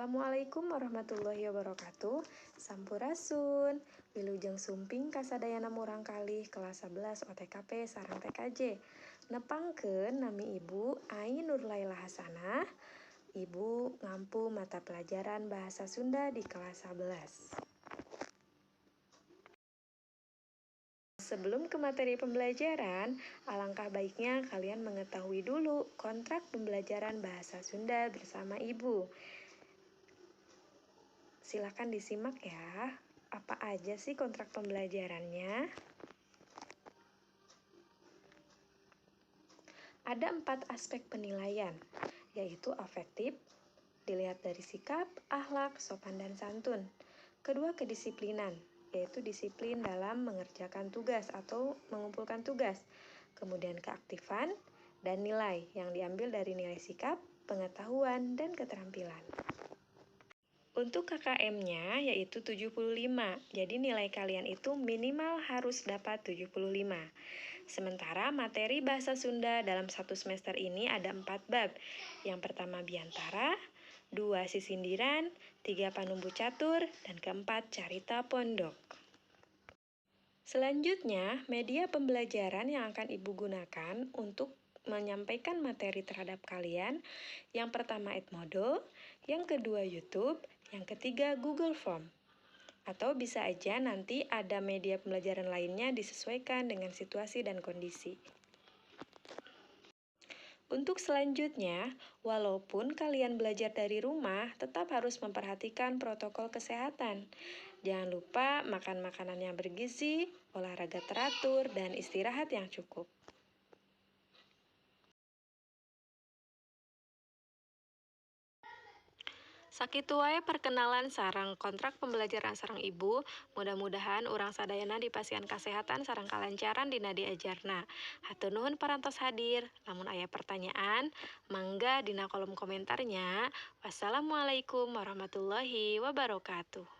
Assalamualaikum warahmatullahi wabarakatuh. Sampurasun. Wilujeng sumping kasadayana murang kalih kelas 11 OTKP sareng TKJ. Nepangkeun nami Ibu Ai Nurlaila Hasanah. Ibu ngampu mata pelajaran bahasa Sunda di kelas 11. Sebelum ke materi pembelajaran, alangkah baiknya kalian mengetahui dulu kontrak pembelajaran bahasa Sunda bersama Ibu. Silakan disimak ya, apa aja sih kontrak pembelajarannya? Ada 4 aspek penilaian, yaitu afektif, dilihat dari sikap, akhlak, sopan, dan santun. Kedua, kedisiplinan, yaitu disiplin dalam mengerjakan tugas atau mengumpulkan tugas. Kemudian keaktifan, dan nilai yang diambil dari nilai sikap, pengetahuan, dan keterampilan. Untuk KKM-nya yaitu 75, jadi nilai kalian itu minimal harus dapat 75. Sementara materi bahasa Sunda dalam 1 semester ini ada 4 bab. Yang pertama biantara, 2 sisindiran, 3 panumbu catur, dan keempat carita pondok. Selanjutnya, media pembelajaran yang akan Ibu gunakan untuk menyampaikan materi terhadap kalian. Yang pertama Edmodo, yang kedua YouTube, yang ketiga Google Form. Atau bisa aja nanti ada media pembelajaran lainnya disesuaikan dengan situasi dan kondisi. Untuk selanjutnya, walaupun kalian belajar dari rumah, tetap harus memperhatikan protokol kesehatan. Jangan lupa makan makanan yang bergizi, olahraga teratur, dan istirahat yang cukup. Sakitu wae perkenalan sareng kontrak pembelajaran sareng Ibu. Mudah-mudahan urang sadayana dipasihan kasehatan sareng kalancaran dina diajarna. Hatur nuhun parantos hadir. Lamun aya pertanyaan, mangga dina kolom komentarnya. Wassalamualaikum warahmatullahi wabarakatuh.